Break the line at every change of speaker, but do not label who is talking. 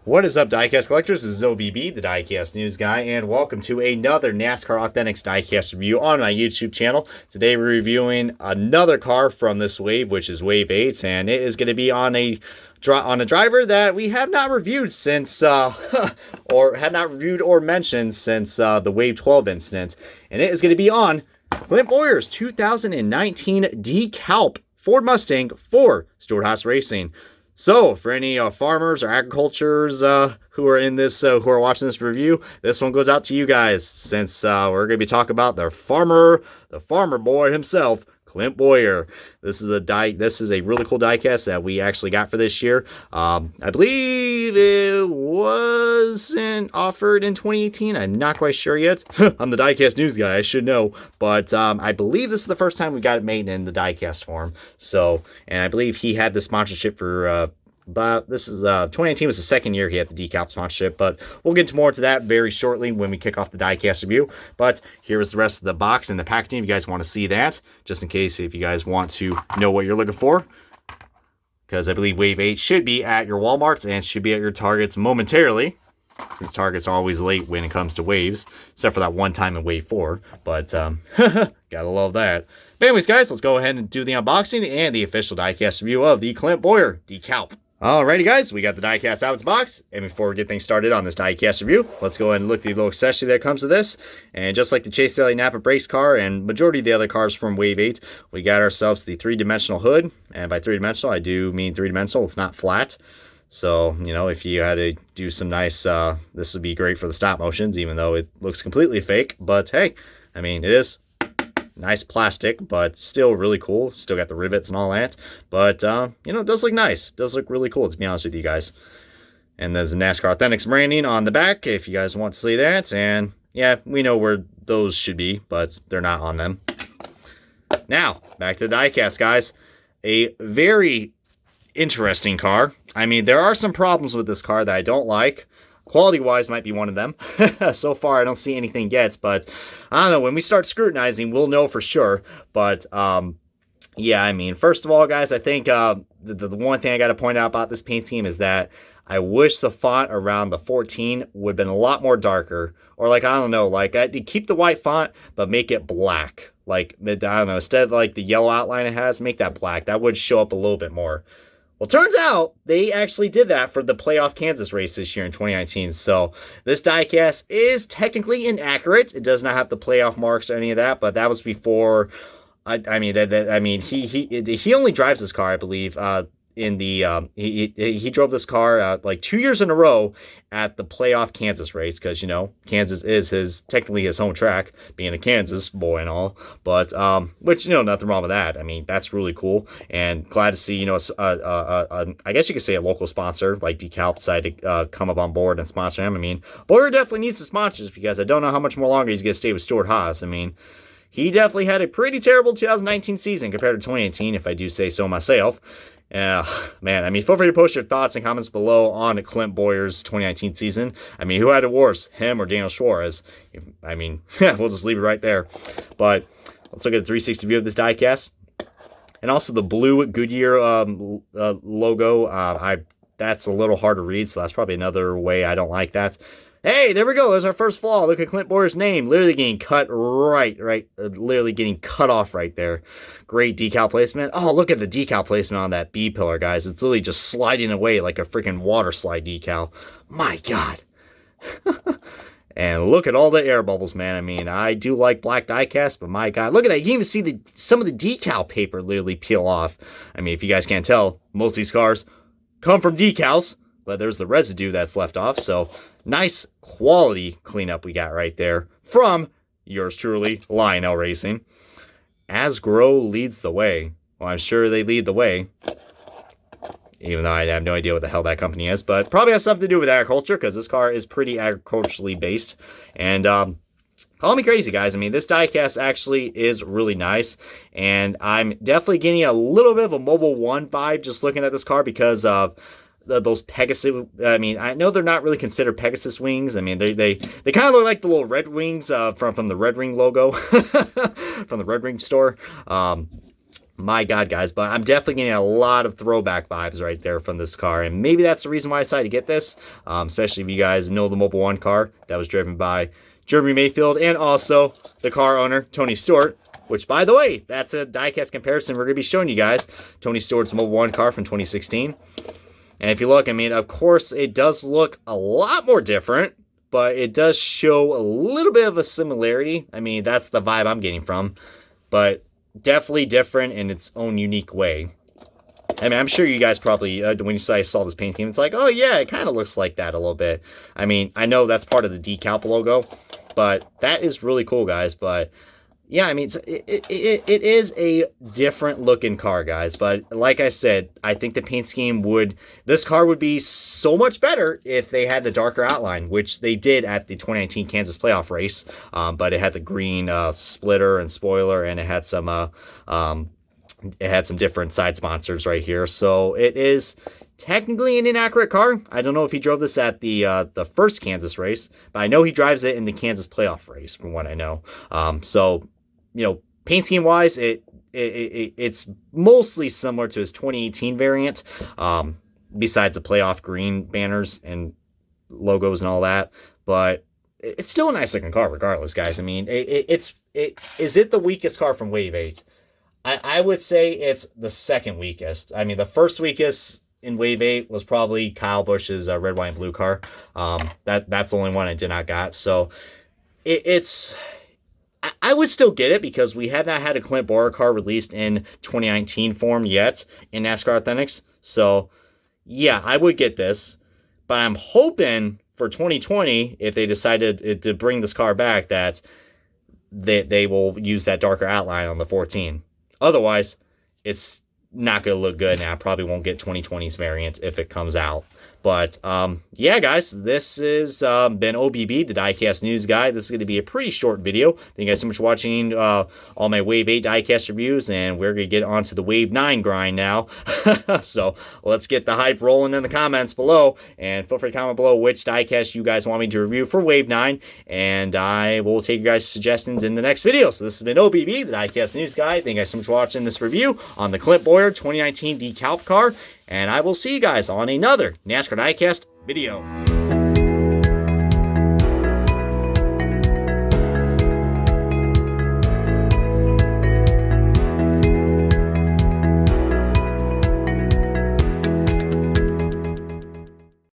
What is up, diecast collectors? This is OBB, the diecast news guy, and welcome to another NASCAR Authentics diecast review on my YouTube channel. Today we're reviewing another car from this wave, which is Wave 8, and it is going to be on a driver that we have not reviewed since, or had not reviewed or mentioned since the Wave 12 incident, and it is going to be on Clint Bowyer's 2019 Dekalb Ford Mustang for Stewart-Haas Racing. So, for any farmers or agricultures who are in this, who are watching this review, this one goes out to you guys, since we're going to be talking about the farmer boy himself, Clint Bowyer. This is a really cool diecast that we actually got for this year. I believe it wasn't offered in 2018. I'm not quite sure yet. I'm the diecast news guy, I should know, but I believe this is the first time we got it made in the diecast form. So, and I believe he had the sponsorship for but this is 2019 was the second year he had the Dekalb sponsorship, but we'll get more to that very shortly when we kick off the diecast review. But here is the rest of the box and the packaging if you guys want to see that, just in case if you guys want to know what you're looking for, because I believe Wave 8 should be at your Walmarts and should be at your Targets momentarily, since Targets are always late when it comes to waves, except for that one time in Wave 4, but gotta love that. But anyways, guys, let's go ahead and do the unboxing and the official diecast review of the Clint Bowyer Dekalb. Alrighty, guys, we got the diecast out of its box, and before we get things started on this diecast review, let's go ahead and look at the little accessory that comes with this. And just like the Chase Daily Napa Brakes car and majority of the other cars from Wave 8, we got ourselves the three-dimensional hood. And by three-dimensional, I do mean three-dimensional. It's not flat. So, you know, if you had to do some nice, this would be great for the stop motions, even though it looks completely fake. But hey, I mean, it is nice plastic, but still really cool. Still got the rivets and all that. But, you know, it does look nice. It does look really cool, to be honest with you guys. And there's a NASCAR Authentics branding on the back, if you guys want to see that. And, yeah, we know where those should be, but they're not on them. Now, back to the diecast, guys. A very interesting car. I mean, there are some problems with this car that I don't like. Quality-wise might be one of them. So far, I don't see anything yet, but I don't know. When we start scrutinizing, we'll know for sure. But, yeah, I mean, first of all, guys, I think the one thing I got to point out about this paint team is that I wish the font around the 14 would have been a lot more darker. Or, like, I don't know, like, keep the white font, but make it black. Like, I don't know, instead of, like, the yellow outline it has, make that black. That would show up a little bit more. Well, turns out they actually did that for the playoff Kansas race this year in 2019. So this diecast is technically inaccurate. It does not have the playoff marks or any of that, but that was before. I mean, he only drives this car, I believe. In the he drove this car like 2 years in a row at the playoff Kansas race, because, you know, Kansas is technically his home track, being a Kansas boy and all. But which, you know, nothing wrong with that. I mean, that's really cool, and glad to see, you know, I guess you could say a local sponsor like Dekalb decided to come up on board and sponsor him. I mean, Bowyer definitely needs the sponsors, because I don't know how much more longer he's gonna stay with Stewart-Haas. I mean, he definitely had a pretty terrible 2019 season compared to 2018, if I do say so myself. Man, I mean, feel free to post your thoughts and comments below on Clint Bowyer's 2019 season. I mean, who had it worse, him or Daniel Suarez? I mean, we'll just leave it right there. But let's look at the 360 view of this diecast. And also the blue Goodyear logo. That's a little hard to read, so that's probably another way I don't like that. Hey, there we go. There's our first flaw. Look at Clint Bowyer's name. Literally getting cut literally getting cut off right there. Great decal placement. Oh, look at the decal placement on that B pillar, guys. It's literally just sliding away like a freaking water slide decal. My God. And look at all the air bubbles, man. I mean, I do like black diecast, but my God. Look at that. You can even see some of the decal paper literally peel off. I mean, if you guys can't tell, most of these cars come from decals, but there's the residue that's left off. So nice quality cleanup we got right there from yours truly, Lionel Racing. Asgrow leads the way. Well, I'm sure they lead the way, even though I have no idea what the hell that company is, but probably has something to do with agriculture, because this car is pretty agriculturally based. And call me crazy, guys. I mean, this diecast actually is really nice, and I'm definitely getting a little bit of a Mobil 1 vibe just looking at this car, because of those Pegasus. I mean, I know they're not really considered Pegasus wings. I mean, they kind of look like the little red wings from the Red Ring logo from the Red Ring store. My God, guys, but I'm definitely getting a lot of throwback vibes right there from this car, and maybe that's the reason why I decided to get this, especially if you guys know the Mobile One car that was driven by Jeremy Mayfield and also the car owner, Tony Stewart, which, by the way, that's a diecast comparison we're going to be showing you guys. Tony Stewart's Mobile One car from 2016. And if you look, I mean, of course, it does look a lot more different, but it does show a little bit of a similarity. I mean, that's the vibe I'm getting from, but definitely different in its own unique way. I mean, I'm sure you guys probably, when you saw this paint scheme, it's like, oh yeah, it kind of looks like that a little bit. I mean, I know that's part of the Dekalb logo, but that is really cool, guys. But yeah, I mean, it is a different looking car, guys. But like I said, I think the paint scheme this car would be so much better if they had the darker outline, which they did at the 2019 Kansas playoff race. But it had the green splitter and spoiler, and it had some different side sponsors right here. So it is technically an inaccurate car. I don't know if he drove this at the first Kansas race, but I know he drives it in the Kansas playoff race, from what I know. So, you know, paint scheme wise, it's mostly similar to his 2018 variant, besides the playoff green banners and logos and all that. But it's still a nice looking car regardless, guys. I mean, is it the weakest car from Wave 8? I would say it's the second weakest. I mean, the first weakest in Wave 8 was probably Kyle Busch's red, white, and blue car. That's the only one I did not got. So I would still get it because we have not had a Clint Bowyer car released in 2019 form yet in NASCAR Authentics. So yeah, I would get this, but I'm hoping for 2020, if they decided to bring this car back, that they will use that darker outline on the 14. Otherwise, it's not going to look good, and I probably won't get 2020's variant if it comes out. But, yeah, guys, this has been OBB, the Diecast News Guy. This is going to be a pretty short video. Thank you guys so much for watching all my Wave 8 Diecast reviews, and we're going to get on to the Wave 9 grind now. So, let's get the hype rolling in the comments below, and feel free to comment below which diecast you guys want me to review for Wave 9, and I will take your guys' suggestions in the next video. So, this has been OBB, the Diecast News Guy. Thank you guys so much for watching this review on the Clint Bowyer 2019 Dekalb car. And I will see you guys on another NASCAR Diecast video.